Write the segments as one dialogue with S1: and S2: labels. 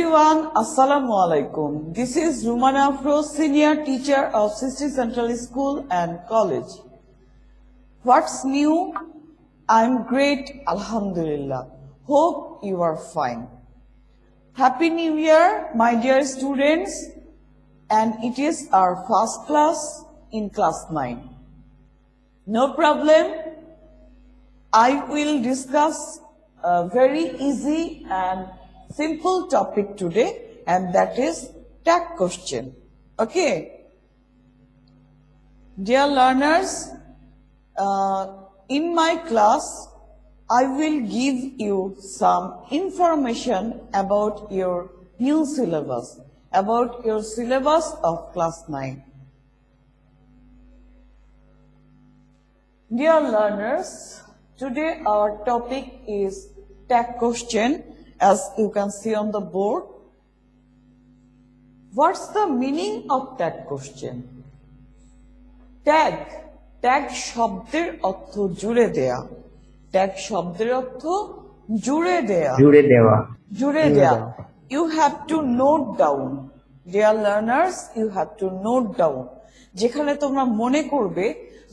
S1: everyone, Assalamu alaikum. This is Rumana Afro, senior teacher of Sisti Central School and College. What's new? I'm great, Alhamdulillah. Hope you are fine. Happy New Year, my dear students, and it is our first class in class 9. No problem. I will discuss a very easy and simple topic today, and that is tag question. Okay. Dear learners, in my class, I will give you some information about your new syllabus, about your syllabus of class 9. Dear learners, today our topic is tag question, as you can see on the board. What's the meaning of tag question? Tag শব্দের অর্থ জুড়ে দেয়া। Tag শব্দের অর্থ জুড়ে দেয়া। জুড়ে দেয়া। You have to note down. Dear learners, you have to note down. যেখানে তোমরা মনে করবে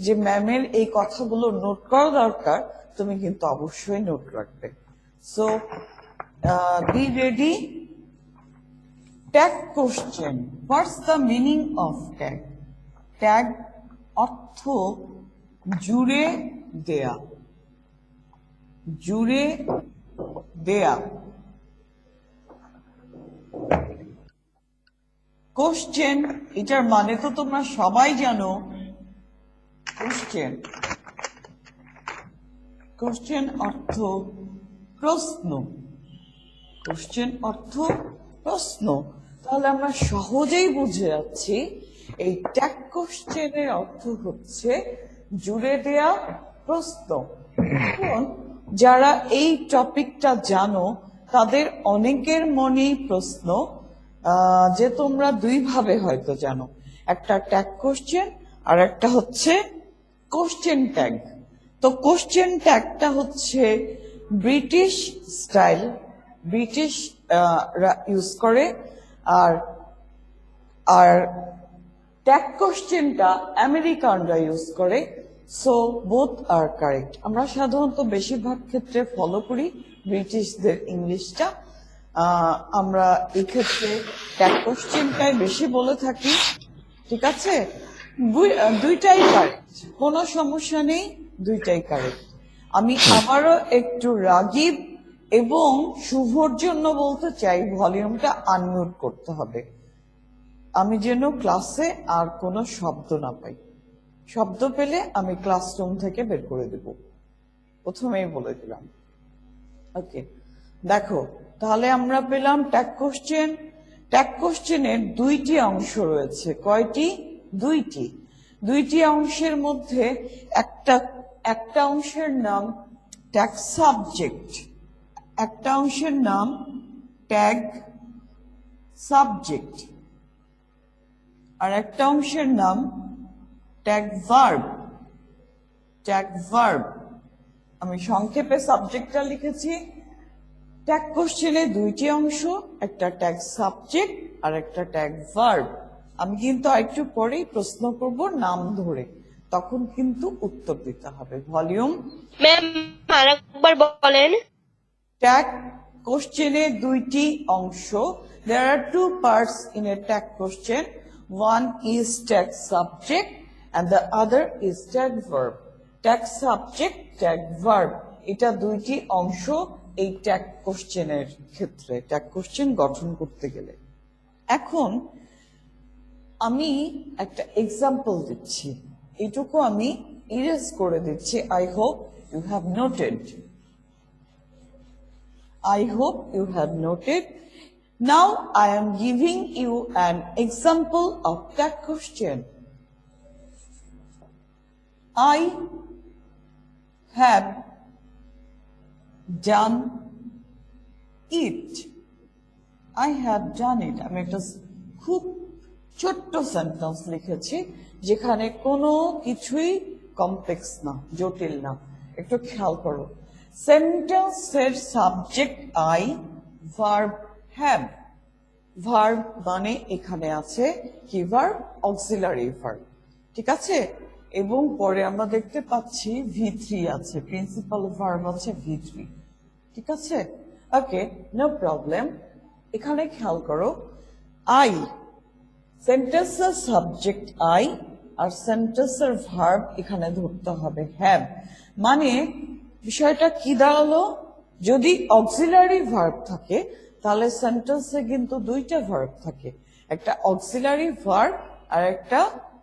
S1: যে ম্যামের এই কথাগুলো নোট করা দরকার, তুমি কিন্তু অবশ্যই নোট রাখবে। So, be ready. Tag question. What's the meaning of tag? Tag অর্থ জুড়ে দেয়া। জুড়ে দেয়া। কোশ্চেন, এটার মানে তো তোমরা সবাই জানো। কোশ্চেন, কোশ্চেন অর্থ প্রশ্ন। কোশ্চেন অর্থ প্রশ্ন। তাহলে আমরা সহজেই বুঝে যাচ্ছি এই ট্যাগ কোশ্চেনের অর্থ হচ্ছে জুড়ে দেয়া প্রশ্ন। এখন যারা এই টপিকটা জানো তাদের অনেকের মনেই প্রশ্ন যে তোমরা দুই ভাবে হয়তো জানো, একটা ট্যাগ কোশ্চেন আর একটা হচ্ছে কোশ্চেন ট্যাগ। তো কোশ্চেন ট্যাগটা হচ্ছে ব্রিটিশ স্টাইল, ব্রিটিশ ইউজ করে, আর ট্যাগ কোশ্চেনটা আমেরিকানরা ইউজ করে। সো বোথ আর কারেক্ট। আমরা সাধারণত বেশিরভাগ ক্ষেত্রে ফলো করি ব্রিটিশদের ইংলিশটা। আমরা এই ক্ষেত্রে ট্যাগ কোশ্চেনটাই বেশি বলে থাকি। ঠিক আছে, দুইটাই কারেক্ট, কোনো সমস্যা নেই, দুইটাই কারেক্ট। আমি আবারও একটু রাগিব এবং শুভর জন্য বলতে চাই ভলিউমটা আনমিউট করতে হবে, আমি যেন ক্লাসে আর কোনো শব্দ না পাই। শব্দ পেলে আমি ক্লাসরুম থেকে বের করে দেব, প্রথমেই বলে দিলাম। ওকে, দেখো তাহলে আমরা পেলাম ট্যাগ কোশ্চেন। ট্যাগ কোশ্চেনের দুইটি অংশ রয়েছে। কয়টি? দুইটি। দুইটি অংশের মধ্যে একটা অংশের নাম ট্যাগ সাবজেক্ট, একটা অংশের নাম ট্যাগ সাবজেক্ট, আর একটা অংশের নাম ট্যাগ ভার্ব। ট্যাগ ভার্ব, আমি সংক্ষেপে সাবজেক্টটা লিখেছি। ট্যাগ কোশ্চেনে দুইটি অংশ, একটা ট্যাগ সাবজেক্ট আর একটা ট্যাগ ভার্ব। আমি কিন্তু একটু পরেই প্রশ্ন করব নাম ধরে, তখন কিন্তু উত্তর দিতে হবে। ভলিউম
S2: ম্যাম আরেকবার বলেন।
S1: ট্যাগ কোশ্চেনে দুইটি অংশ। There are two parts in a tag question. One is tag subject and the other is tag verb. Tag subject, tag verb. এটা দুইটি অংশ এই ট্যাগ কোশ্চেনের ক্ষেত্রে, ট্যাগ কোশ্চেন গঠন করতে গেলে। এখন আমি একটা এক্সাম্পল দিচ্ছি, এটুকু আমি ইরেজ করে দিচ্ছি। I hope you have noted. I hope you have noted. Now I am giving you an example of tag question. I have done it. I have done it. আমি একটা খুব ছোট্ট সেন্টেন্স লিখেছি যেখানে কোনো কিছুই কমপ্লেক্স না, জটিল না। একটু খেয়াল করো, সেন্টেন্সের subject I, verb have. Verb মানে এখানে আছে কি ভার্ব, অক্সিলারি ভার্ব, ঠিক আছে। এবং পরে আমরা দেখতে পাচ্ছি V3 আছে, প্রিন্সিপাল ভার্ব আছে V3, ঠিক আছে। ওকে, নো প্রবলেম। এখানে খেয়াল করো, আই সেন্টেন্সের সাবজেক্ট আই আর সেন্টেন্সের ভার্ব এখানে ধরতে হবে হ্যাভ। মানে বিষয়টা কি দাঁড়ালো, যদি অক্সিলারি ভার্ব থাকে তাহলে সেন্টেন্সে কিন্তু দুইটা ভার্ব থাকে, একটা অক্সিলারি ভার্ব আর একটা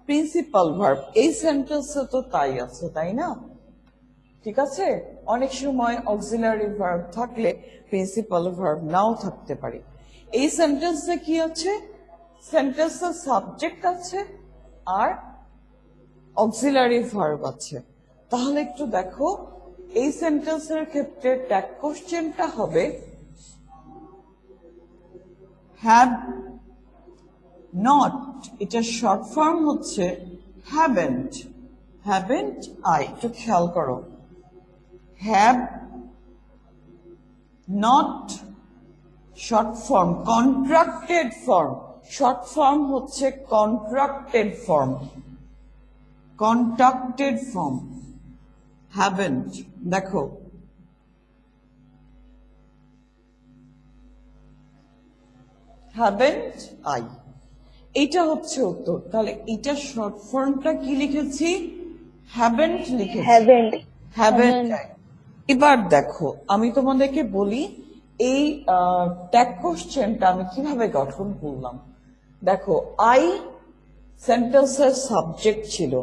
S1: প্রিন্সিপাল ভার্ব। এই সেন্টেন্সে তো তাই আছে, তাই না? ঠিক আছে, অনেক সময় অক্সিলারি ভার্ব থাকলে প্রিন্সিপাল ভার্ব নাও থাকতে পারে। এই সেন্টেন্সে কি আছে, সেন্টেন্সের সাবজেক্ট আছে আর অক্সিলারি ভার্ব আছে। তাহলে একটু দেখো, এই সেন্টেন্সের ক্ষেত্রে ট্যাগ কোশ্চেনটা হবে হ্যাভ নট, এটা শর্ট ফর্ম হচ্ছে হ্যাভেন্ট। হ্যাভেন্ট আই, একটু খেয়াল করো, have not short form, contracted form, short form হচ্ছে contracted form, contracted form haven't. দেখো হ্যাভেন্ট আই, এটা হচ্ছে উত্তর। তাহলে এটা শর্ট ফর্মটা কি লিখেছি, হ্যাভেন্ট লিখেছি,
S2: হ্যাভেন্ট
S1: হ্যাভেন্ট আই। এবার দেখো আমি তোমাদেরকে বলি এই ট্যাগ কোশ্চেনটা আমি কিভাবে গঠন করলাম। দেখো আই সেন্টেন্সের সাবজেক্ট ছিল,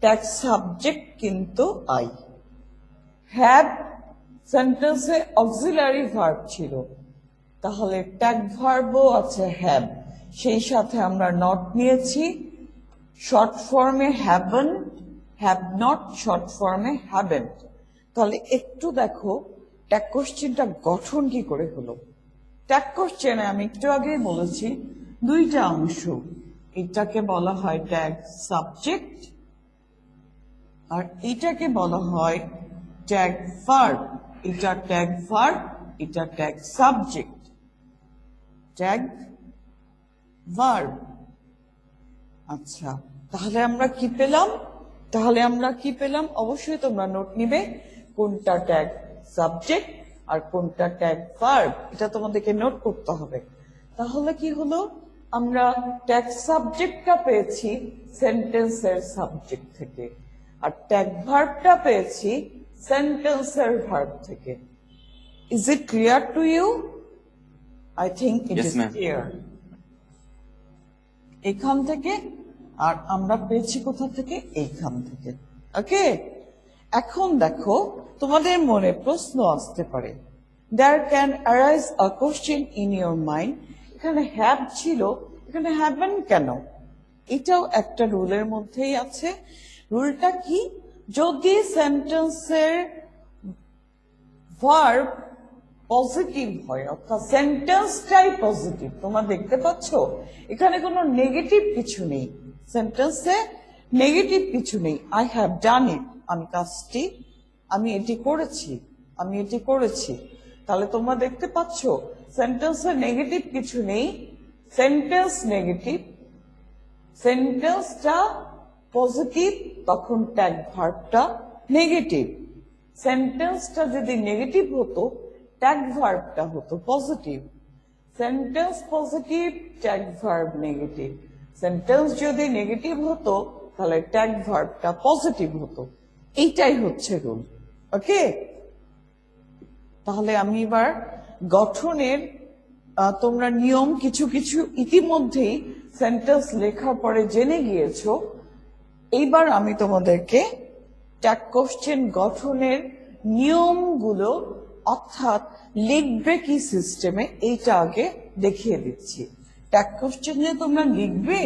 S1: ট্যাগ সাবজেক্ট কিন্তু আই। হ্যাভ সেন্টেন্সে অক্সিলারি ভার্ব ছিল, তাহলে ট্যাগ ভার্বও আছে হ্যাভ, সেই সাথে আমরা নট নিয়েছি, শর্ট ফর্মে হ্যাভেন, হ্যাভ নট শর্ট ফর্মে হ্যাভেন্ট। তাহলে একটু দেখো ট্যাগ কোশ্চেনটা গঠন কি করে হলো। ট্যাগ কোশ্চেনে আমি একটু আগেই বলেছি দুইটা অংশ, এটাকে বলা হয় ট্যাগ সাবজেক্ট আর এটাকে বলা হয় ট্যাগ ভার্ব। এটা ট্যাগ ভার্ব, এটা ট্যাগ সাবজেক্ট, ট্যাগ ভার্ব। আচ্ছা, তাহলে আমরা কি পেলাম, অবশ্যই তোমরা নোট নিবে কোনটা ট্যাগ সাবজেক্ট আর কোনটা ট্যাগ ভার্ব, এটা তোমাদেরকে নোট করতে হবে। তাহলে কি হলো, আমরা ট্যাগ সাবজেক্টটা পেয়েছি সেন্টেন্সের সাবজেক্ট থেকে আর ট্যাগ ভার্বটা পেয়েছি সেন্টেন্সের ভার্ব থেকে। Is it clear to you? I think it
S3: Yes,
S1: is
S3: ma'am.
S1: Clear. এখান থেকে আর আমরা পেয়েছি কোথা থেকে, এইখান থেকে। ওকে, এখন দেখো তোমাদের মনে প্রশ্ন আসতে পারে, there can arise a question in your mind, এখানে হ্যাভ ছিল, এখানে হ্যাভেন কেন? এটাও একটা রুলের মধ্যেই আছে। রুলটা কি, যদি সেন্টেন্সের ভার্ব পজিটিভ হয়, অর্থাৎ সেন্টেন্সটাই পজিটিভ, তোমরা দেখতে পাচ্ছ এখানে কোনো নেগেটিভ কিছু নেই, সেন্টেন্সে নেগেটিভ কিছু নেই। আই হ্যাভ ডান ইট, আমি কাজটি, আমি এটি করেছি, তাহলে তোমরা দেখতে পাচ্ছ সেন্টেন্সে নেগেটিভ কিছু নেই, সেন্টেন্স নেগেটিভ, সেন্টেন্সটা পজিটিভ, তখন ট্যাগ ভার্বটা নেগেটিভ। সেন্টেন্সটা যদি নেগেটিভ হতো ট্যাগ ভার্বটা হতো positive. Sentence positive, tag verb negative. Sentence যদি নেগেটিভ হতো তাহলে ট্যাগ ভার্বটা পজিটিভ হতো। এইটাই হচ্ছে রুল। ওকে, তাহলে আমি এবার গঠনের তোমরা নিয়ম কিছু কিছু ইতিমধ্যেই সেন্টেন্স লেখার পরে জেনে গিয়েছো। এইবার আমি তোমাদেরকে ট্যাগ কোশ্চেন গঠনের নিয়মগুলো, অর্থাৎ লিখবে কি সিস্টেমে, এইটা আগে দেখিয়ে দিচ্ছি। ট্যাগ কোশ্চেন যে তোমরা লিখবে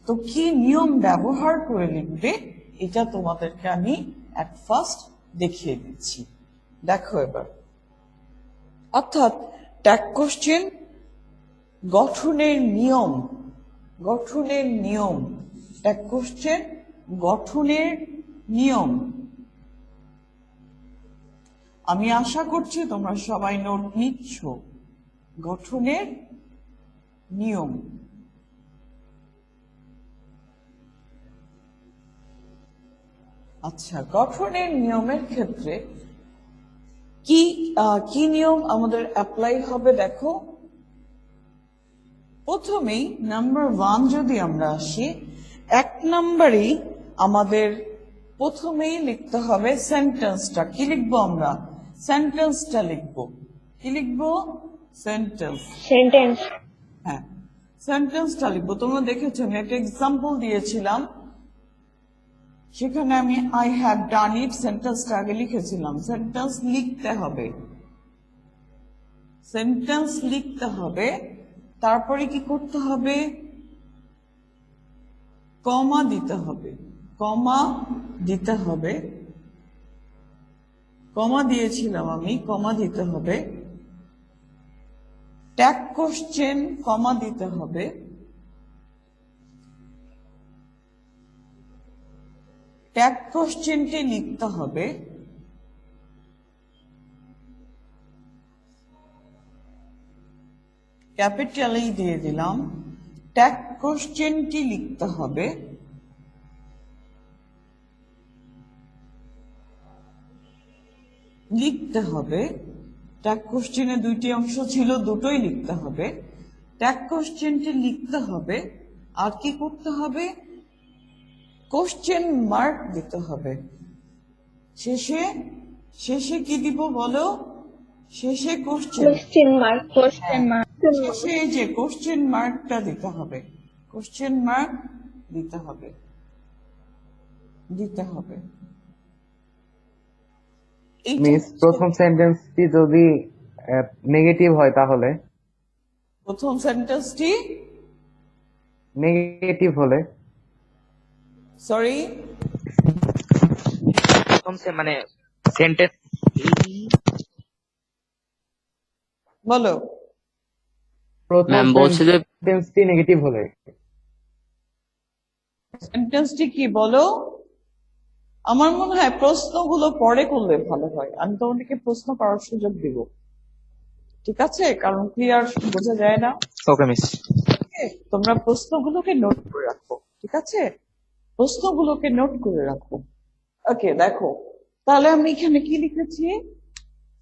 S1: তো কি নিয়ম ব্যবহার করে লিখবে, এটা তোমাদেরকে আমি এট ফার্স্ট দেখিয়ে দিচ্ছি। দেখো এবার, অর্থাৎ ট্যাগ কোশ্চেন গঠনের নিয়ম, ট্যাগ কোশ্চেন গঠনের নিয়ম। আমি আশা করছি তোমরা সবাই নোট নিচ্ছ। গঠনের নিয়ম। আচ্ছা, গঠনের নিয়মের ক্ষেত্রে কি কি নিয়ম আমাদের অ্যাপ্লাই হবে দেখো। প্রথমেই নাম্বার 1 যদি আমরা আসি, 1 নম্বরেই আমাদের প্রথমেই লিখতে হবে সেন্টেন্সটা। কি লিখবো আমরা? সেন্টেন্সটা লিখবো। কি লিখবো? সেন্টেন্স।
S2: সেন্টেন্স।
S1: হ্যাঁ, সেন্টেন্সটা লিখবো। তোমরা দেখেছো আমি একটা এক্সাম্পল দিয়েছিলাম, সেখানে আমি আই হ্যাভ ডান ইট সেন্টেন্সটা আগে লিখেছিলাম। সেন্টেন্স লিখতে হবে, সেন্টেন্স লিখতে হবে। তারপরে কি করতে হবে? কমা দিতে হবে, কমা দিতে হবে। কমা দিয়েছিলাম আমি, কমা দিতে হবে। ট্যাগ কোশ্চেন কমা দিতে হবে। ট্যাগ কোশ্চেনটি লিখতে হবে। ক্যাপিটালেই দিয়ে দিলাম। ট্যাগ কোশ্চেনটি লিখতে হবে। লিখতে হবে। ট্যাগ কোশ্চেনে 2টি অংশ ছিল, দুটোই লিখতে হবে। ট্যাগ কোশ্চেনটি লিখতে হবে। আর কি করতে হবে? কোশ্চেন মার্ক দিতে হবে। শেষে শেষে কি দিব বলো? শেষে question,
S2: question mark. Question mark.
S1: শেষে এই যে কোশ্চেন মার্কটা দিতে হবে। কোশ্চেন মার্ক দিতে হবে, দিতে হবে।
S3: মিস, প্রথম সেন্টেন্সটি যদি নেগেটিভ হয় তাহলে?
S1: প্রথম সেন্টেন্সটি
S3: নেগেটিভ হলে?
S1: সরি,
S3: প্রথম মানে সেন্টেন্স
S1: বলো।
S3: প্রথম সেন্টেন্সটি নেগেটিভ হলে?
S1: সেন্টেন্সটি কি বলো? আমার মনে হয় প্রশ্নগুলো পরে করলে ভালো হয়। আমি তোমাদেরকে প্রশ্ন করার সুযোগ দিব, ঠিক আছে? কারণ ক্লিয়ার বোঝা যায় না।
S3: ওকে মিস।
S1: তোমরা প্রশ্নগুলোকে নোট করে রাখো, ঠিক আছে? প্রশ্নগুলোকে নোট করে রাখো। ওকে, দেখো তাহলে আমি এখানে কি লিখেছি?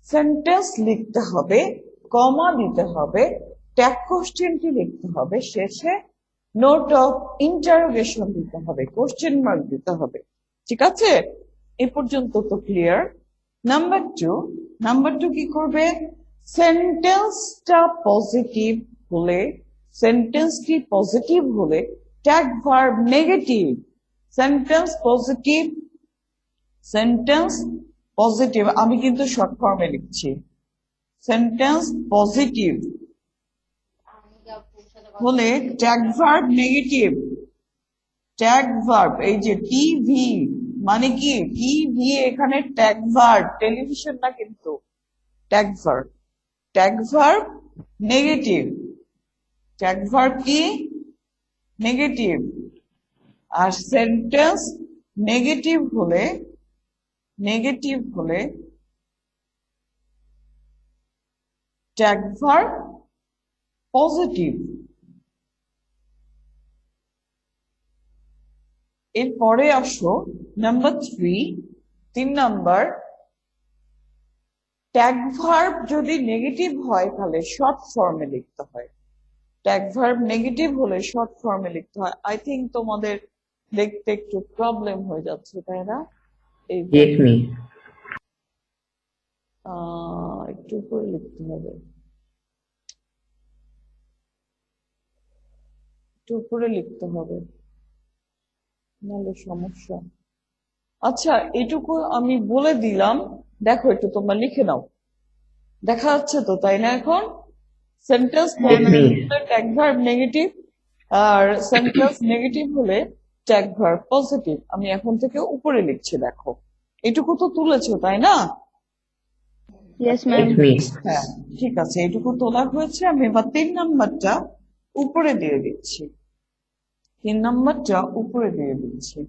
S1: সেন্টেন্স লিখতে হবে, কমা দিতে হবে, ট্যাগ কোশ্চেনটি লিখতে হবে, শেষে নোট অফ ইন্টারোগেশন দিতে হবে, কোশ্চেন মার্ক দিতে হবে, ঠিক আছে? এই পর্যন্ত তো ক্লিয়ার। নাম্বার টু কি করবে? সেন্টেন্সটা পজিটিভ হলে, সেন্টেন্সটি পজিটিভ হলে tag verb negative. Sentence positive, sentence positive, আমি কিন্তু শর্ট ফর্মে লিখছি। সেন্টেন্স পজিটিভ হলে tag verb negative. Tag verb এই যে টিভি মানে কি? টিভি এখানে ট্যাগ ভার্ব, টেলিভিশন না কিন্তু। Tag verb, tag verb negative. Tag verb কি? নেগেটিভ। আর সেন্টেন্স নেগেটিভ হলে, নেগেটিভ হলে ট্যাগ ভার্ব পজিটিভ। এরপরে আসো নাম্বার 3 নাম্বার। ট্যাগ ভার্ব যদি নেগেটিভ হয় তাহলে শর্ট ফর্মে লিখতে হয়। ট্যাগ ভার্ব নেগেটিভ হলে শর্ট ফর্মে লিখতে হয়। আই থিঙ্ক তোমাদের দেখতে একটু প্রবলেম হয়ে যাচ্ছে, তাই না? এই একটু করে লিখতে হবে, একটু উপরে লিখতে হবে, নাহলে সমস্যা। আচ্ছা, এটুকু আমি বলে দিলাম, দেখো একটু তোমরা লিখে নাও। দেখা যাচ্ছে তো, তাই না? এখন সেন্টেন্স ট্যাগ ভার্ব নেগেটিভ, আর সেন্টেন্স নেগেটিভ হলে ট্যাগ ভার্ব পজিটিভ। আমি এখন থেকে উপরে লিখছি, দেখো এটুকু তো তুলেছো, তাই না?
S2: Yes ma'am.
S1: হ্যাঁ, ঠিক আছে, এটুকু তোলা হয়েছে। আমি এবার 3 নাম্বারটা উপরে দিয়ে দিচ্ছি। 3 নাম্বারটা উপরে দিয়ে দিচ্ছি।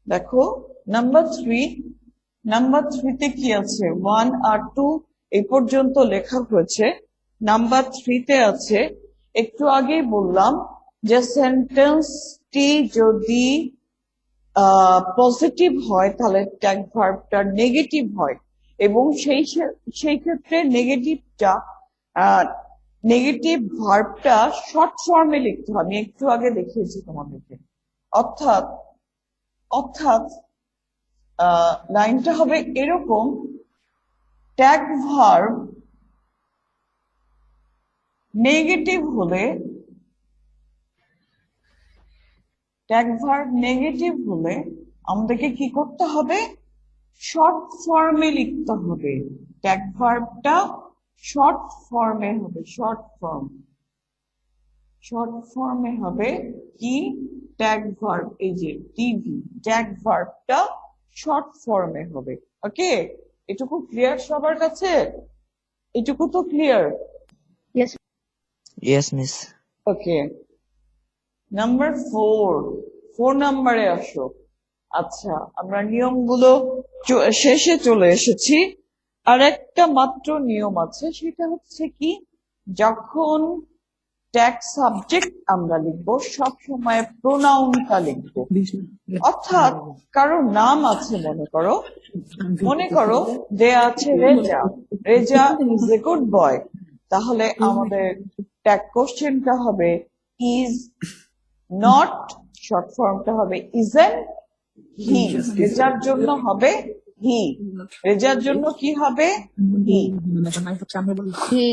S1: দেখো নাম্বার 3 কি আছে? 1 আর 2 এই পর্যন্ত লেখা হয়েছে। নাম্বার 3 আছে একটু আগেই বললাম যে সেন্টেন্সটি যদি পজিটিভ হয় তাহলে ট্যাগ ভার্বটা নেগেটিভ হয় এবং সেই ক্ষেত্রে নেগেটিভ ভার্বটা শর্ট ফর্মে লিখতে হবে। আমি একটু আগে দেখিয়েছি তোমাদেরকে। অর্থাৎ অর্থাৎ লাইনটা হবে এরকম, ট্যাগ ভার্ব নেগেটিভ হলে আমাদেরকে কি করতে হবে? শর্ট ফর্মে লিখতে হবে। ট্যাগ ভার্বটা শর্ট ফর্মে হবে, শর্ট ফর্মে হবে কি? ট্যাগ ভার্ব, এই যে টিভি, ট্যাগ ভার্বটা শর্ট ফর্মে হবে। ওকে, এটুকু ক্লিয়ার সবার কাছে? এটুকু তো ক্লিয়ার?
S2: Yes.
S4: Yes, miss.
S1: ওকে, নাম্বার 4 নাম্বারে আসো। আচ্ছা, আমরা নিয়মগুলো শেষে চলে এসেছি। আর একটা মাত্র নিয়ম আছে, সেটা হচ্ছে কি, যখন ট্যাগ সাবজেক্ট আমরা লিখবো সব সময় প্রোনাউনটা লিখবো। অর্থাৎ কারো নাম আছে, মনে করো দেয়া আছে Reza, Reza is a good boy, তাহলে আমাদের ট্যাগ কোশ্চেনটা হবে ইজ নট, শর্ট ফর্মটা হবে ইজেন্ট হি। রেজার জন্য হবে হি, রেজার জন্য কি হবে? হি।
S2: He.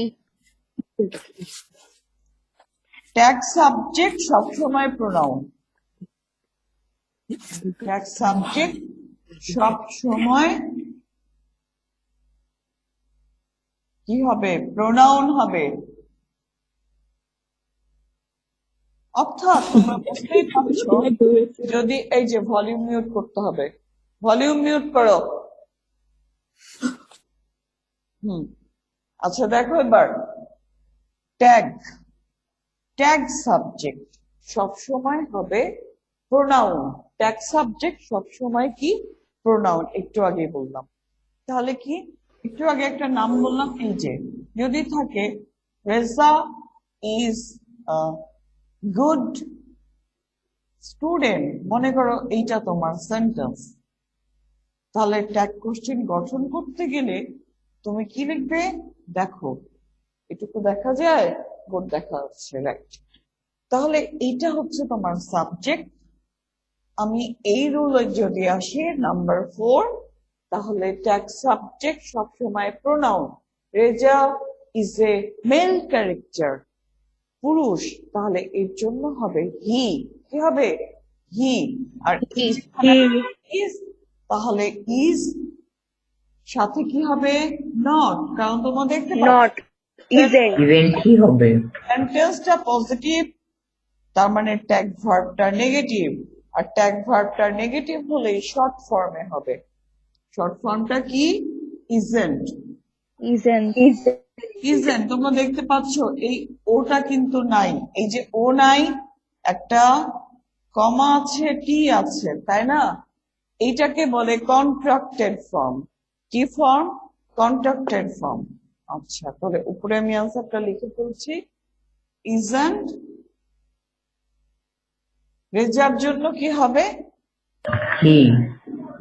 S1: ট্যাগ সাবজেক্ট সবসময় প্রোনাউন, ট্যাগ সাবজেক্ট সব সময় কি হবে? প্রোনাউন হবে। অর্থাৎ তোমরা বুঝতেই পারছো, যদি এই যে ভলিউম মিউট করতে হবে, ভলিউম মিউট করো। আচ্ছা দেখো এবার, ট্যাগ সাবজেক্ট সবসময় হবে প্রোনাউন, ট্যাগ সাবজেক্ট সবসময় কি? প্রোনাউন। একটু আগে বললাম, তাহলে কি, একটু আগে একটা নাম বললাম, এই যে যদি থাকে রেজা ইজ গুড স্টুডেন্ট, মনে করো এইটা তোমার সেন্টেন্স, তাহলে ট্যাগ কোশ্চেন গঠন করতে গেলে তুমি কি লিখবে? দেখো, এটুকু দেখা যায়, গুড দেখা যাচ্ছে, রাইট। তাহলে এইটা হচ্ছে তোমার সাবজেক্ট। আমি এই রুলে যদি আসি, নাম্বার 4, তাহলে ট্যাগ সাবজেক্ট সবসময় pronoun. Reza is a mail character, পুরুষ, তাহলে এর জন্য হবে হি। কি হবে? হি। আর ইজ, তাহলে ইজ সাথে কি হবে? নট, কারণ তোমরা দেখতে পাচ্ছ
S2: Not. Isn't.
S4: Event কি হবে?
S1: সেন্টেন্সটা পজিটিভ, তার মানে ট্যাগ ভার্বটা নেগেটিভ, আর ট্যাগ ভার্বটা নেগেটিভ হলে শর্ট ফর্মে হবে। শর্ট ফর্মটা কি? ইজেন্ট।
S2: Isn't.
S1: ইজেন্ট, তোমরা দেখতে পাচ্ছ এই ওটা কিন্তু নাই, এই যে ও নাই, একটা কমা আছে, টি আছে, তাই না? এইটাকে বলে কন্ট্রাক্টেড ফর্ম। কি ফর্ম? Contracted form. আচ্ছা, তাহলে উপরে আমি আনসারটা লিখে ফেলছি, ইজেন্ট। রেজার জন্য কি হবে?
S4: He.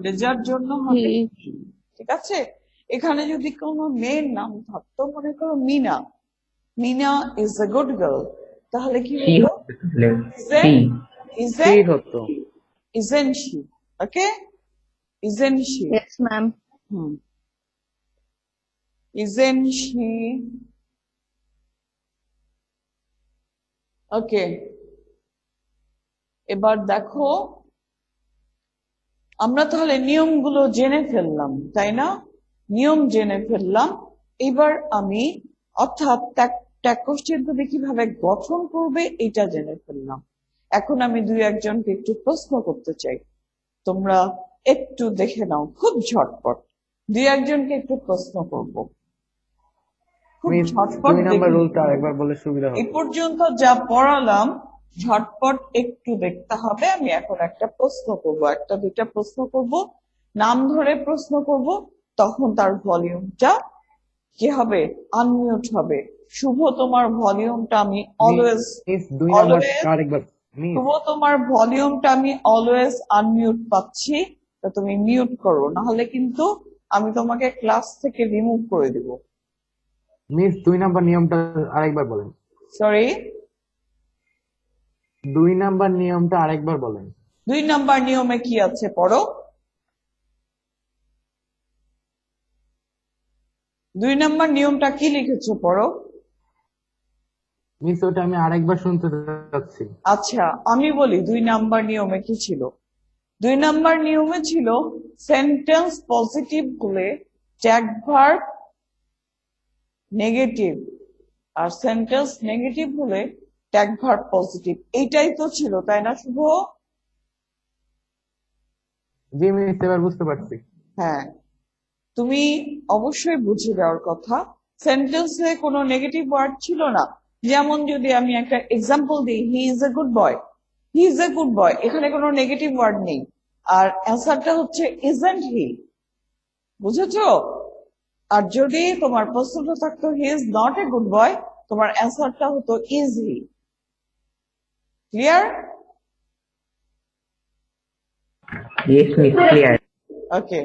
S1: রেজার জন্য হবে
S2: He.
S1: ঠিক আছে। এখানে যদি কোনো মেয়ের নাম থাকতো, মনে করো Meena, Meena is a good girl, তাহলে কি
S4: She
S1: হতো?
S4: হবে তাহলে। She.
S3: সি হতো।
S1: Isn't she? Okay? Isn't she?
S2: Yes, ma'am.
S1: Isn't she? Okay. এবার দেখো, আমরা তাহলে নিয়মগুলো জেনে ফেললাম, তাই না? নিয়ম জেনে ফেললাম। এবার আমি, অর্থাৎ ট্যাগ কোশ্চেনটা কিভাবে গঠন করবে এটা জেনে ফেললাম। এখন আমি 2-1জনকে একটু প্রশ্ন করতে চাই, তোমরা একটু দেখে নাও, খুব ঝটপট 2-1জনকে একটু প্রশ্ন করব, খুব
S3: মিস,
S1: ঝটপট
S3: 2 নাম্বার
S1: দেখে
S3: রুলটা
S1: নিতে হবে।
S3: একবার বলে সুবিধা
S1: এই
S3: হবে।
S1: পর্যন্ত যা পড়ালাম ঝটপট একটু দেখতে হবে। আমি এখন একটা প্রশ্ন করব, 1-2টা প্রশ্ন করব, নাম ধরে প্রশ্ন করব, তখন তার ভলিউমটা কি হবে? আনমিউট হবে। শুভ, তোমার ভলিউমটা আমি অলওয়েজ
S3: মিস 2 নাম্বার
S1: অলওয়েজ
S3: আরেকবার মিস
S1: শুভ, তোমার ভলিউমটা আমি অলওয়েজ আনমিউট পাচ্ছি, তা তুমি মিউট করো, না হলে কিন্তু আমি তোমাকে ক্লাস থেকে রিমুভ করে দিব।
S3: মিস 2 নাম্বার নিয়মটা আরেকবার বলেন।
S1: সরি,
S3: 2 নাম্বার নিয়মটা আরেকবার বলেন।
S1: 2 নাম্বার নিয়মে কি আছে পড়ো। 2 নাম্বার নিয়মটা কি লিখেছো পড়ো।
S3: মিস ওটা আমি আরেকবার শুনতে চাচ্ছি।
S1: আচ্ছা, আমি বলি 2 নাম্বার নিয়মে কি ছিল। 2 নাম্বার নিয়মে ছিল সেন্টেন্স পজিটিভ হলে ট্যাগ ভার্ব নেগেটিভ, আর সেন্টেন্স নেগেটিভ হলে ট্যাগ ভার্ব পজিটিভ। এইটাই তো ছিল, তাই না শুভ?
S3: জি মিস এবার বুঝতে পারছি।
S1: হ্যাঁ, তুমি অবশ্যই বুঝে দেওয়ার কথা। সেন্টেন্সে কোনো নেগেটিভ ওয়ার্ড ছিল না। যেমন যদি আমি একটা এক্সাম্পল দিই, he is a good boy, he is a good boy, এখানে কোনো নেগেটিভ ওয়ার্ড নেই, আর অ্যান্সারটা হচ্ছে ইজন্ট হি। বুঝেছো? আর যদি তোমার প্রশ্নটা থাকতো he is not a good boy, তোমার অ্যান্সারটা হতো is he. Clear?
S4: Yes, Miss. Clear.
S1: ওকে,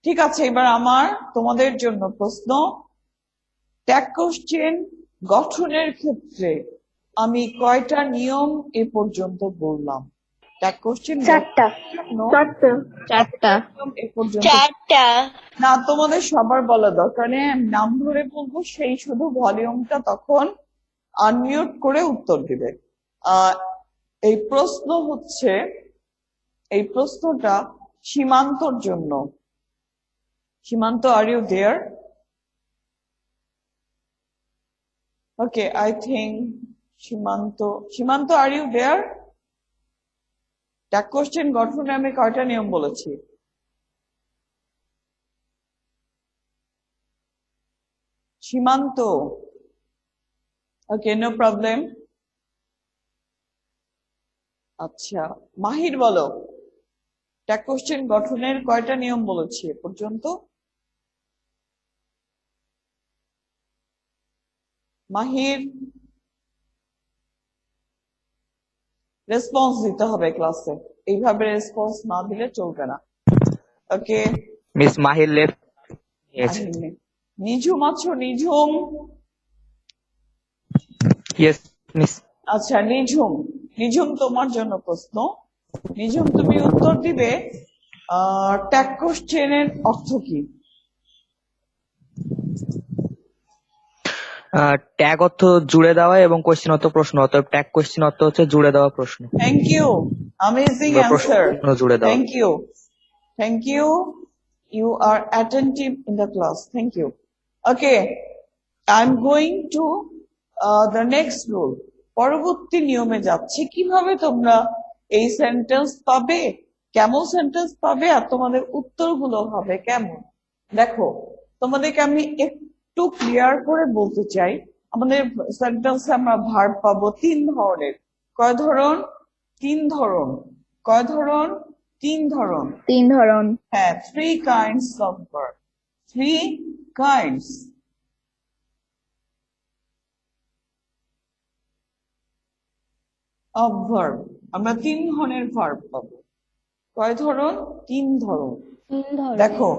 S1: ঠিক আছে। এবার আমার তোমাদের জন্য প্রশ্ন, ট্যাগ কোশ্চেন গঠনের ক্ষেত্রে আমি কয়টা নিয়ম এ পর্যন্ত বললাম? ট্যাগ কোশ্চেন
S2: চারটা। চারটা।
S1: এ পর্যন্ত না, তোমাদের সবার বলা দরকার নেই, আমি নাম ধরে বলবো, সেই শুধু ভলিউমটা তখন আনমিউট করে উত্তর দিবে। আহ এই প্রশ্ন হচ্ছে, এই প্রশ্নটা সীমান্তর জন্য। Simanta, are you there? Okay, I think Simanta, are you there? Tag question গঠনে আমি কয়টা নিয়ম বলেছি? সীমান্ত, ওকে, নো প্রবলেম। আচ্ছা, মাহির বলো, ট্যাগ কোশ্চেন গঠনের কয়টা নিয়ম বলেছি এ পর্যন্ত? মাহির, রেসপন্স দিতে হবে ক্লাসে, এইভাবে রেসপন্স না দিলে চলবে না। ওকে,
S3: মিস মাহির লেফট।
S1: নিঝুম আছো? নিঝুম,
S3: ইয়েস মিস।
S1: আচ্ছা নিঝুম, নিঝুম তোমার জন্য প্রশ্ন। নিঝুম, তুমি উত্তর দিবে ট্যাগ কোশ্চেনের অর্থ কি?
S5: ট্যাগ অর্থ জুড়ে দেওয়া এবং কোশ্চেন অর্থ প্রশ্ন, অতএব ট্যাগ কোশ্চেন অর্থ হচ্ছে জুড়ে দেওয়া প্রশ্ন।
S1: থ্যাংক ইউ, অ্যামেজিং
S5: বা
S1: অ্যান্সার।
S5: প্রশ্ন জুড়ে দেওয়া।
S1: Thank you, thank you, you are attentive in the class. Thank you. Okay, I am going to the next rule. পরবর্তী নিয়মে যাচ্ছি, কিভাবে তোমরা এই সেন্টেন্স পাবে, কেমন সেন্টেন্স পাবে, আর তোমাদের উত্তরগুলো হবে কেমন। দেখো, তোমাদেরকে আমি একটু ক্লিয়ার করে বলতে চাই, আমাদের সেন্টেন্সে আমরা ভার্ব পাবো 3 ধরনের। কয় ধরন? 3 ধরন। কয় ধরন? 3 ধরন।
S2: 3 ধরন।
S1: হ্যাঁ, 3 kinds of verb. 3 kinds. of verb. আমরা 3 ধরনের ভার্ব পাবো। কয় ধরন? 3 ধরন।
S2: 3 ধরন।
S1: দেখো,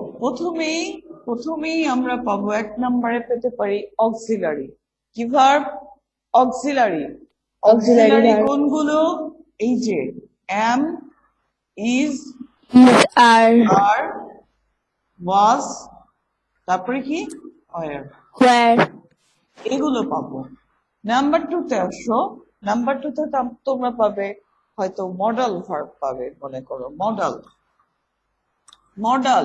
S1: প্রথমেই আমরা পাবো 1 নম্বরে পেতে পারি অক্সিলারি। কি ভার্ব? অক্সিলারি। Auxiliary
S2: verb.
S1: কোনগুলো? এই যে am, is,
S2: R
S1: are, was, তারপরে কি? where,
S2: where।
S1: এগুলো পাবো। নাম্বার 2 তে আসো। নাম্বার 2 তে তোমরা পাবে হয়তো মডাল ভার্ব পাবে, মনে করো মডাল, মডাল,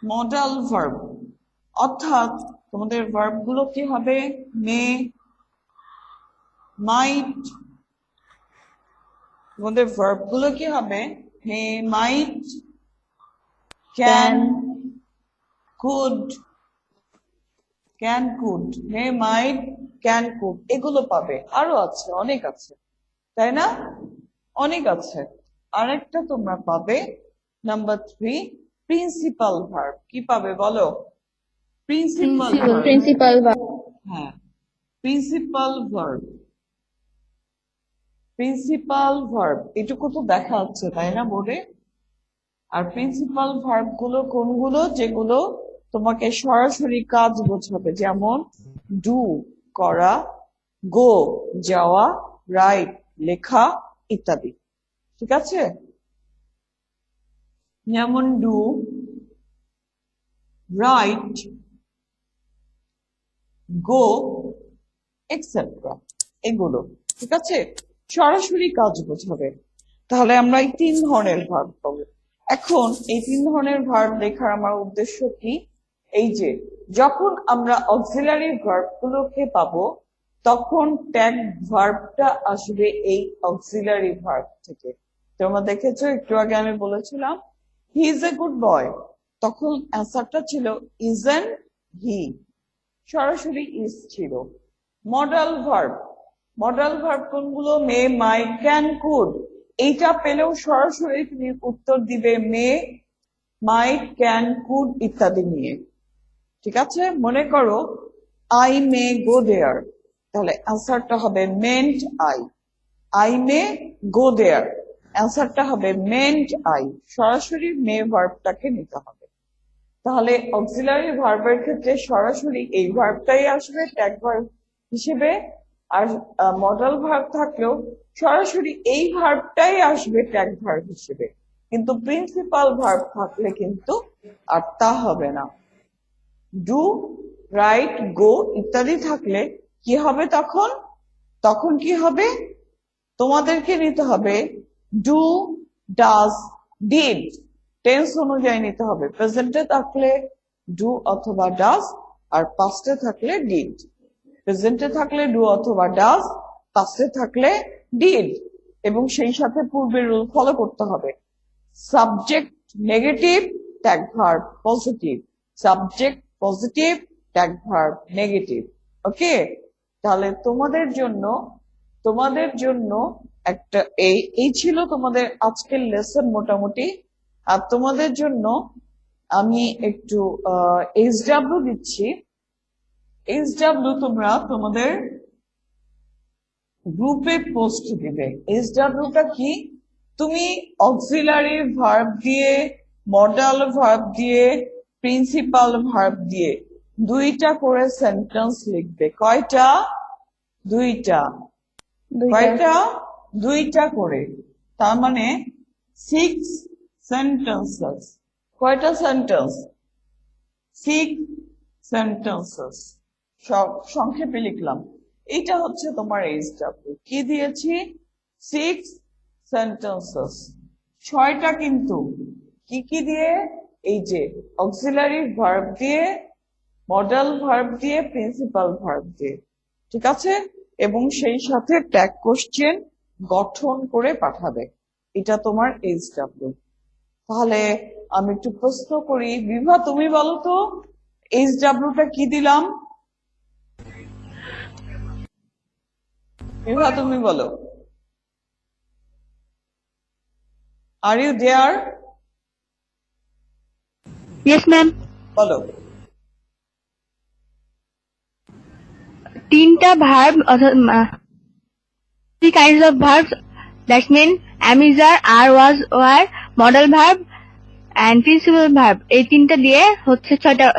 S1: মডাল ভার্ব। অর্থাৎ তোমাদের ভার্ব গুলো কি হবে? মে, মাইট। তোমাদের ভার্ব গুলো কি হবে? May, might, can, could, can, could, may, might, can, could, এগুলো পাবে। আরো আছে, অনেক আছে, তাই না? অনেক আছে। আরেকটা তোমরা পাবে নাম্বার 3, প্রিন্সিপাল ভার্ব। কি পাবে বলো? Principal verb,
S2: Principal verb.
S1: হ্যাঁ প্রিন্সিপাল ভার্ব, প্রিন্সিপাল ভার্ব এটুকু তো দেখা যাচ্ছে তাই না বোর্ডে? আর প্রিন্সিপাল ভার্ব গুলো কোনগুলো? যেগুলো তোমাকে সরাসরি কাজ বোঝাবে, যেমন ডু করা, গো যাওয়া, রাইট লেখা ইত্যাদি। ঠিক আছে? যেমন ডু, রাইট, গো এক্সেট্রা, এগুলো ঠিক আছে সরাসরি কাজ বোঝাবে। তাহলে আমরা এই 3 ধরনের ভার্ব পাবো। এখন এই 3 ধরনের ভার্ব লেখার আমার উদ্দেশ্য কি? এই যে যখন আমরা অক্সিলারি ভার্ব গুলোকে পাবো তখন ট্যাগ ভার্বটা আসবে এই অক্সিলারি ভার্ব থেকে। তোমরা দেখেছো একটু আগে আমি বলেছিলাম he is a good boy, তখন অ্যান্সারটা ছিল ইজন্ট হি, সরাসরি ইজ ছিল। মডাল ভার্ব, মডাল ভার্ব কোনগুলো? মে, মাইট, ক্যান, কুড, এইটা পেলেও সরাসরি তুমি উত্তর দিবে মে, মাইট, ক্যান, কুড ইত্যাদি নিয়ে। ঠিক আছে? মনে করো আই মে গো দেয়ার, তাহলে অ্যান্সারটা হবে মেন্ট আই। আই মে গো দেয়ার, অ্যান্সারটা হবে মেন্ট আই, সরাসরি মে ভার্বটাকে নিতে হবে। তাহলে অক্সিলারি ভার্বের ক্ষেত্রে সরাসরি এই ভার্বটাই আসবে ট্যাগ ভার্ব হিসেবে, আর মডাল ভার্ব থাকলেও সরাসরি এই ভার্বটাই আসবে ট্যাগ ভার্ব হিসেবে। কিন্তু প্রিন্সিপাল ভার্ব থাকলে কিন্তু আর তা হবে না। ডু, রাইট, গো ইত্যাদি থাকলে কি হবে তখন? তখন কি হবে? তোমাদেরকে নিতে হবে ডু, ডাজ, ডিড, টেন্স অনুযায়ী নিতে হবে। প্রেজেন্টে থাকলে ডু অথবা ডাজ, আর পাস্টে থাকলে ডিড। প্রেজেন্টে থাকলে ডু অথবা ডাজ, পাস্টে থাকলে ডিড, এবং সেই সাথে পূর্বের রুল ফলো করতে হবে। Subject negative, tag verb positive, subject positive, tag verb negative. Okay, তাহলে তোমাদের জন্য একটা এই ছিল তোমাদের আজকের লেসন মোটামুটি। আর তোমাদের জন্য আমি একটু এইচডব্লিউ দিচ্ছি। এইচডব্লিউ তোমরা তোমাদের গ্রুপে পোস্ট দিবে। এইচডব্লিউটা কি? তুমি অক্সিলারি ভার্ব দিয়ে, মডাল ভার্ব দিয়ে, প্রিন্সিপাল ভার্ব দিয়ে 2টা করে সেন্টেন্স লিখবে। কয়টা? 2টা। কয়টা? 2টা করে, তার মানে 6 সেন্টেন্সেস। কয়টা সেন্টেন্স? 6 সেন্টেন্সেস। সব সংক্ষেপে লিখলাম। এটা হচ্ছে তোমার এইচডব্লিউ। কি দিয়েছি? 6 সেন্টেন্সেস। 6টা কিন্তু কি কি দিয়ে? এই যে অক্সিলারি ভার্ব দিয়ে, মডাল ভার্ব দিয়ে, প্রিন্সিপাল ভার্ব দিয়ে। ঠিক আছে? এবং সেই সাথে ট্যাগ কোশ্চেন গঠন করে পাঠাবে। এটা তোমার এইচডব্লিউ। তাহলে আমি একটু প্রশ্ন করি, বিভা তুমি বলো তো এইচডব্লিউটা কি দিলাম? বিভা তুমি বলো। Are you there?
S2: Yes, ma'am.
S1: বলো।
S2: 3টা verb, 3 kinds of verbs. That mean am, is, are, was, were, modal verb and principal verb. এই 3টা দিয়ে হচ্ছে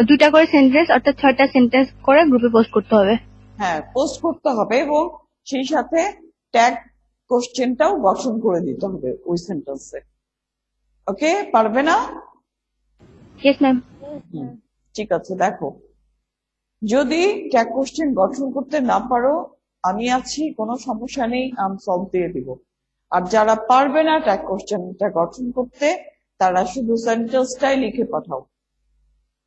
S2: 2টা করে সেন্টেন্স, অর্থাৎ 6টা সেন্টেন্স করে গ্রুপে পোস্ট করতে হবে।
S1: হ্যাঁ, পোস্ট করতে হবে এবং সেই সাথে ট্যাগ কোশ্চেনটাও গঠন করে দিতে হবে ওই সেন্টেন্সে। ওকে, পারবে না?
S2: Yes, ma'am.
S1: ঠিক আছে, দেখো যদি ট্যাগ কোশ্চেন গঠন করতে না পারো আমি আছি, কোনো সমস্যা নেই, আমি সলভ দিয়ে দিব। আর যারা পারবে না ট্যাগ কোশ্চেনটা গঠন করতে, তারা শুধু সেন্টেন্সটাই লিখে পাঠাও।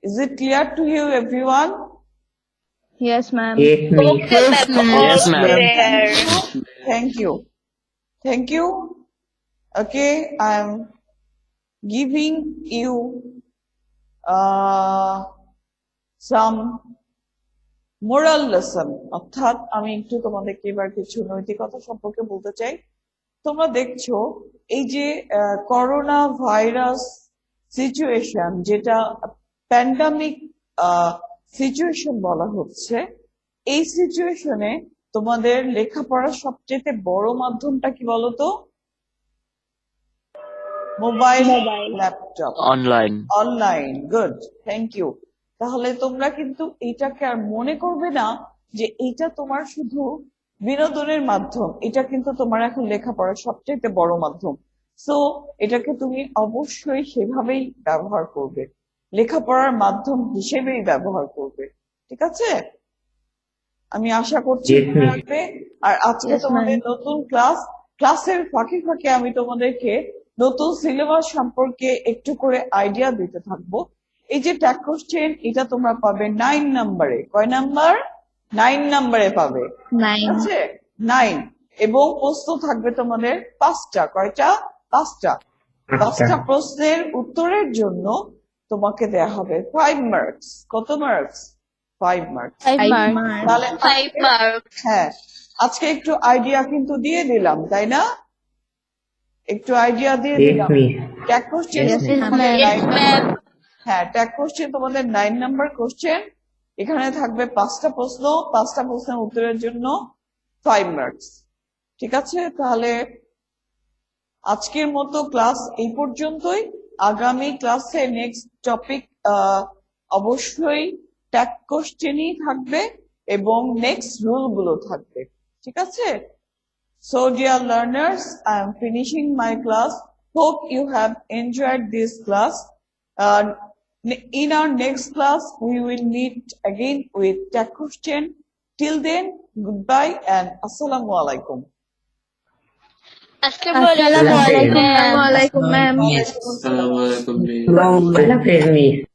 S1: Is it clear to you everyone?
S2: Yes, ma'am.
S4: Yes, miss.
S3: Yes, ma'am.
S1: Thank you. Thank you. Okay, I am giving you some moral lesson. অর্থাৎ আমি একটু তোমাদেরকে এবার কিছু নৈতিকতা সম্পর্কে বলতে চাই। তোমরা দেখছো এই যে করোনা ভাইরাস সিচুয়েশন, যেটা প্যান্ডামিক সিচুয়েশন বলা হচ্ছে। এই সিচুয়েশনে তোমাদের লেখাপড়ার সবচেয়ে বড় মাধ্যমটা কি বলতো? Mobile, laptop,
S6: online.
S1: Online. Good, thank you. তাহলে তোমরা কিন্তু এইটাকে আর মনে করবে না যে এইটা তোমার শুধু বিনোদনের মাধ্যম, এটা কিন্তু তোমার এখন লেখাপড়ার সবচেয়ে বড় মাধ্যম। সো এটাকে তুমি অবশ্যই সেভাবেই ব্যবহার করবে, লেখাপড়ার মাধ্যম হিসেবেই ব্যবহার করবে। ঠিক আছে? আমি আশা করছি
S4: Yes,
S1: মনে
S4: miss.
S1: রাখবে। আর আজকে তোমাদের নতুন ক্লাসের ফাঁকে ফাঁকে আমি তোমাদেরকে নতুন সিলেবাস সম্পর্কে একটু করে আইডিয়া দিতে থাকবো। এই যে ট্যাগ কোশ্চেন, এটা তোমরা পাবে 9 নম্বরে। কয় নাম্বার? 9 নম্বরে পাবে। ঠিক আছে, 9। এবং প্রশ্ন থাকবে তোমাদের 5টা। কয়টা? 5টা। 5টা প্রশ্নের উত্তরের জন্য তোমাকে দেয়া হবে 5 মার্কস। কত মার্কস? 5 মার্কস। তাহলে হ্যাঁ, আজকে একটু আইডিয়া কিন্তু দিয়ে দিলাম, তাই না? একটু আইডিয়া দিয়ে
S4: Yes,
S1: দিলাম।
S4: miss.
S1: ট্যাগ কোশ্চেন হ্যাঁ, ট্যাগ কোশ্চেন তোমাদের 9 নাম্বার কোশ্চেন। এখানে থাকবে 5টা প্রশ্ন, 5টা প্রশ্নের উত্তরের জন্য 5 মার্কস। ঠিক আছে? তাহলে আজকের মতো ক্লাস এই পর্যন্তই। আগামী ক্লাসে নেক্সট টপিক অবশ্যই ট্যাগ কোশ্চেনই থাকবে এবং নেক্সট রুল গুলো থাকবে। ঠিক আছে? So dear learners, I am finishing my class. Hope you have enjoyed this class. In our next class, we will meet again with tag question. Till then, goodbye and assalamu alaikum.
S2: আসসালামু আলাইকুম ma'am.
S4: Allah Hafiz, miss.